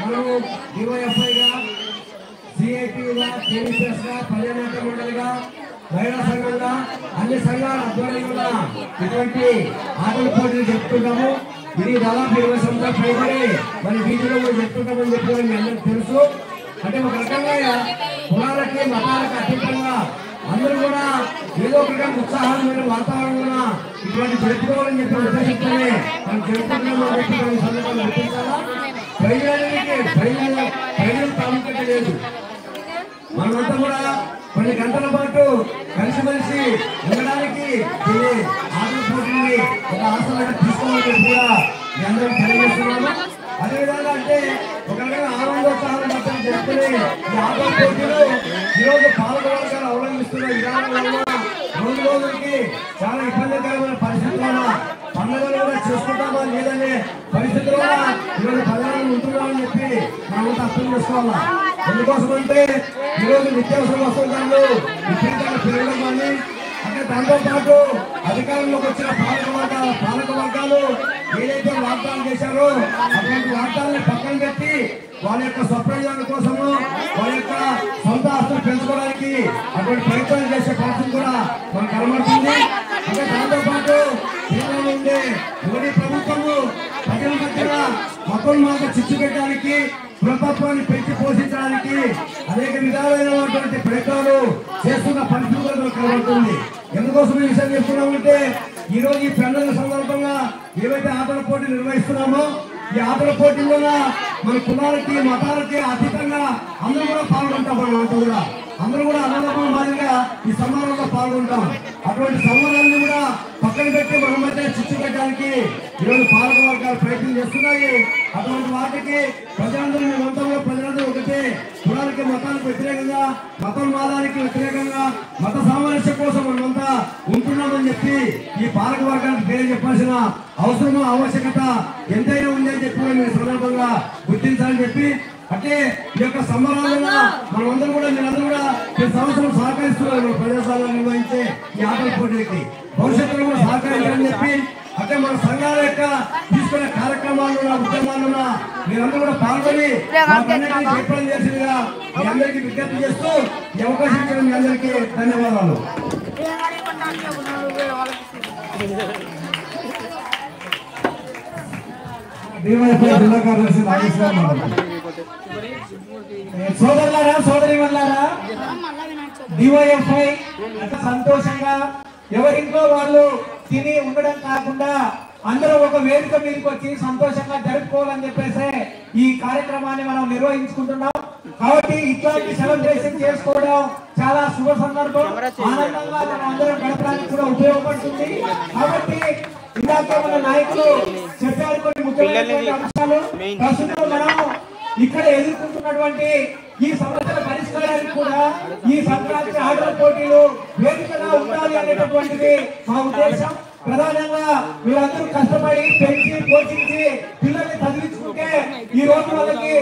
మనము డివైఎఫ్ఐగా సిఐటిగా కేవీపీఎస్గా పర్యాటక మండలిగా మహిళా సంఘంగా అన్ని సంఘాల ఆధ్వర్యంలో ఇటువంటి ఆటల పోటీలు చెప్తున్నాము. ఇది దాదాపు 20 సంవత్సరాలు పైబడి మన వీధిలో కూడా చెప్తుంటామని చెప్పి మీ అందరికీ తెలుసు. అంటే ఒక రకంగా కులాలకి మతాలకు అతీతంగా అందరూ కూడా ఏదో ఒక రకమైన ఉత్సాహమైన వాతావరణంలో ఇటువంటి జరుపుకోవాలని చెప్పి ఉద్దేశించాలి. మనం జరుపుకుంటున్నామని చెప్పి కొన్ని సందర్భాలు గుర్తించాలా. ప్రజలు ప్రాముఖ్యత లేదు. మనమంతా కూడా కొన్ని గంటల పాటు కలిసిమెలిసి ఉండడానికి ఆటల పోటీని ఒక ఆసనగా తీసుకోవాలని కూడా మీ అందరికీ తెలియజేస్తున్నాము. అదేవిధంగా అంటే ఒక రకంగా ఆనందోత్సాహాలు మాత్రం జరుపుకుని ఈ ఆటల పోటీలు ఈరోజు పాల్గొనడానికి అవలంబిస్తున్న విధానం వల్ల రోజు రోజులకి చాలా ఇబ్బందికరమైన పరిస్థితుల్లో పండుగలు కూడా చేసుకుంటామా లేదనే పరిస్థితుల్లో ఈరోజు ప్రజలను ఉంటున్నామని చెప్పి మనం అర్థం చేసుకోవాలా. ఎందుకోసం అంటే ఈరోజు నిత్యావసర వస్తువుల ధరలు విపరీతంగా పెరగడం కానీ అంటే దాంతో పాటు అధికారంలోకి వచ్చిన పాలక వర్గాలు ఏదైతే వాగ్దానం చేశారో అటువంటి వాగ్దానాన్ని పక్కన పెట్టి వాళ్ళ యొక్క స్వప్రయోజనాల కోసము వాళ్ళ యొక్క సొంత ఆస్తులు పెంచుకోవడానికి అటువంటి ప్రయత్నాలు చేసే పరిస్థితి కూడా మనకు కనబడుతుంది. అంటే దాంతో పాటు కేంద్రంలో ఉండే మోడీ ప్రభుత్వము ప్రజల మధ్య మతోన్మాద చిచ్చు పెట్టడానికి ప్రభుత్వాన్ని పెంచి పోషించడానికి అనేక విధాలైనటువంటి ప్రయత్నాలు చేస్తున్న పరిస్థితి కూడా కనబడుతుంది. ఎందుకోసం ఈ విషయం చెప్తున్నామంటే ఈ రోజు ఈ పండుగ సందర్భంగా ఏవైతే ఆటల పోటీలు నిర్వహిస్తున్నామో ఈ ఆటల పోటీల్లో మన కులాలకి మతాలకి అతీతంగా అందరూ కూడా పాల్గొంటాం. మనమంతా కూడా అందరూ కూడా అన్నదమ్ముల మాదిరిగా ఈ సమారంలో పాల్గొంటాం. అటువంటి సమారాన్ని కూడా పక్కన పెట్టి మన మధ్య చిచ్చు పెట్టడానికి ఈరోజు పాలక వర్గాలు ప్రయత్నం చేస్తున్నాయి. అటువంటి వాటికి ప్రజలందరూ మేమంతా ప్రజలందరూ ఒకటే కులాలకి మతాలకు వ్యతిరేకంగా మతోన్మాదానికి వ్యతిరేకంగా మత సామరస్యం కోసం మనమంతా ఉంటున్నామని చెప్పి ఈ పాలక వర్గానికి పేరు చెప్పాల్సిన అవసరము ఆవశ్యకత ఎంతైనా ఉంది అని చెప్పి మేము సందర్భంగా గుర్తించాలని చెప్పి అంటే ఈ యొక్క సంబరాలను మనమందరూ కూడా మీరందరూ కూడా ఈ సంవత్సరం సహకరిస్తున్నారు. ప్రజాశాలను నిర్వహించే ఈ ఆటల పోటీలకి భవిష్యత్తులో కూడా సహకరించాలని చెప్పి అంటే మన సంఘాల యొక్క తీసుకునే కార్యక్రమాలు ఉద్యమాలు మీరందరూ కూడా పాల్గొని జయప్రదం చేసేదిగా మీ అందరికీ విజ్ఞప్తి చేస్తూ ఈ అవకాశం ఇచ్చిన మీ అందరికీ ధన్యవాదాలు. జిల్లా కార్యదర్శి సోదరులారా సోదరిమణులారా డివైఎఫ్ఐ అంత సంతోషంగా ఎవరింట్లో వాళ్ళు తిని ఉండడం కాకుండా అందరూ ఒక వేదిక మీదకి వచ్చి సంతోషంగా జరుపుకోవాలని చెప్పేసి ఈ కార్యక్రమాన్ని మనం నిర్వహించుకుంటున్నాం. కాబట్టి ఇట్లాంటి సెలబ్రేషన్ చేసుకోవడం చాలా శుభ సందర్భం. ఆనందంగా మనం అందరం గడపడానికి కూడా ఉపయోగపడుతుంది. కాబట్టి ఇందాక మన నాయకులు చెప్పారు కొన్ని ముఖ్యమైనటువంటి అంశాలు. ప్రస్తుతం మనం ఇక్కడ ఎదుర్కొంటున్నటువంటి ఈ సమస్యల పరిష్కారానికి కూడా ఈ సంక్రాంతి ఆటల పోటీలు వేదికగా ఉండాలి అనేటటువంటిది మా ఉద్దేశం. ప్రధానంగా వీళ్ళందరూ కష్టపడి పెంచి పోషించి పిల్లల్ని చదివించుకుంటే ఈ రోజు వాళ్ళకి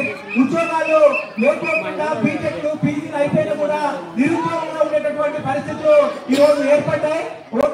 ఉద్యోగాలు లేకపోకుండా బీటెక్లు పీజీలు అయిపోయినా కూడా నిరుద్యోగంలో ఉండేటటువంటి పరిస్థితులు ఈ రోజు ఏర్పడ్డాయి.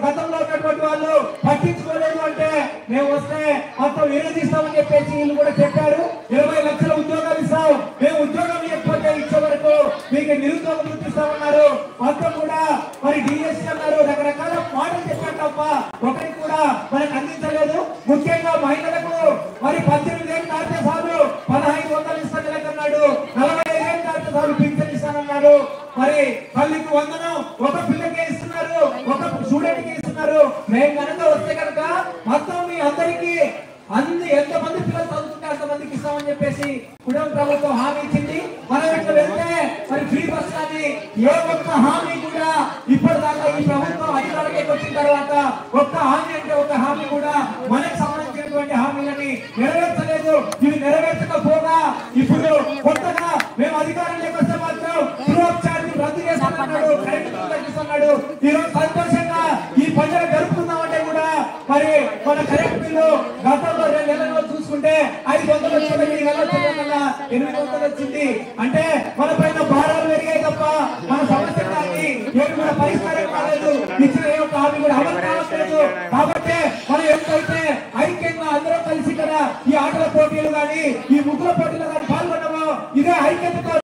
గతంలో ఉన్నటువంటి వాళ్ళు పట్టించుకోలేదు అంటే మేము వస్తే మొత్తం విరోధిస్తామని చెప్పేసి వీళ్ళు కూడా చెప్పారు. 20 లక్షల ఉద్యోగాలు ఇస్తాం, మేము ఉద్యోగం ఇవ్వకపోతే ఇచ్చే వరకు మీకు నిరుద్యోగం గుర్తిస్తామన్నారు. మొత్తం కూడా మరి డిఎస్సీ అన్నారు, రకరకాల మాటలు చెప్పారు తప్ప ఒకరికి కూడా మనకు అందించలేదు. ముఖ్యంగా మహిళలకు మరి 18 ఏళ్ళు దాటితే చాలు 1500 ఇస్తాను అన్నాడు, 45 ఏళ్ళు దాటితే చాలు పింఛన్ ఇస్తానన్నాడు. మరి తల్లికి వందనం ఒక పిల్లకే ఇస్తున్నారు, ఒక స్టూడెంట్ కి ఇస్తున్నారు. మేము కనుక వస్తే కనుక మొత్తం మీ అందరికీ ఎంతమంది పిల్లలు చదువుతుంటే అంతమందికి ఇస్తామని చెప్పేసి కుటుంబ ప్రభుత్వం హామీ ఇచ్చింది. మనం ఇట్లా వెళ్తే మరి ఫ్రీ బస్ కానీ ఏ ఒక్క హామీ కూడా ఇప్పటిదాకా ఈ ప్రభుత్వం అధికారంలోకి వచ్చిన తర్వాత ఒక్క హామీ అంటే ఒక హామీ కూడా మనకు సంబంధించినటువంటి హామీలని నెరవేర్చలేదు. ఇవి నెరవేర్చకపోగా ఇప్పుడు కొత్తగా మేము అధికారంలోకి వస్తే మాత్రం రద్దు చేస్తున్నాడు, కరెంటు తగ్గిస్తున్నాడు. ఈరోజు సంతోషంగా ఈ పండుగ జరుపుకుందామంటే కూడా మరి మన కరెంట్ బిల్లు గతంలో 2 నెలల్లో చూసుకుంటే 500 వచ్చింది, 800 వచ్చింది. అంటే మన పైన భారాలు పెరిగాయి తప్ప మన సమస్య కానీ ఏమి కూడా పరిష్కారం కాలేదు. ఇచ్చిన ఏ ఒక్క హామీ కూడా అమలు కావట్లేదు. కాబట్టి మనం ఎంతైతే ఐక్యంగా అందరూ కలిసి ఇక్కడ ఈ ఆటల పోటీలు కానీ ఈ ముగ్గుల పోటీలు కానీ పాల్గొన్న ఇదే ఐక్యతతో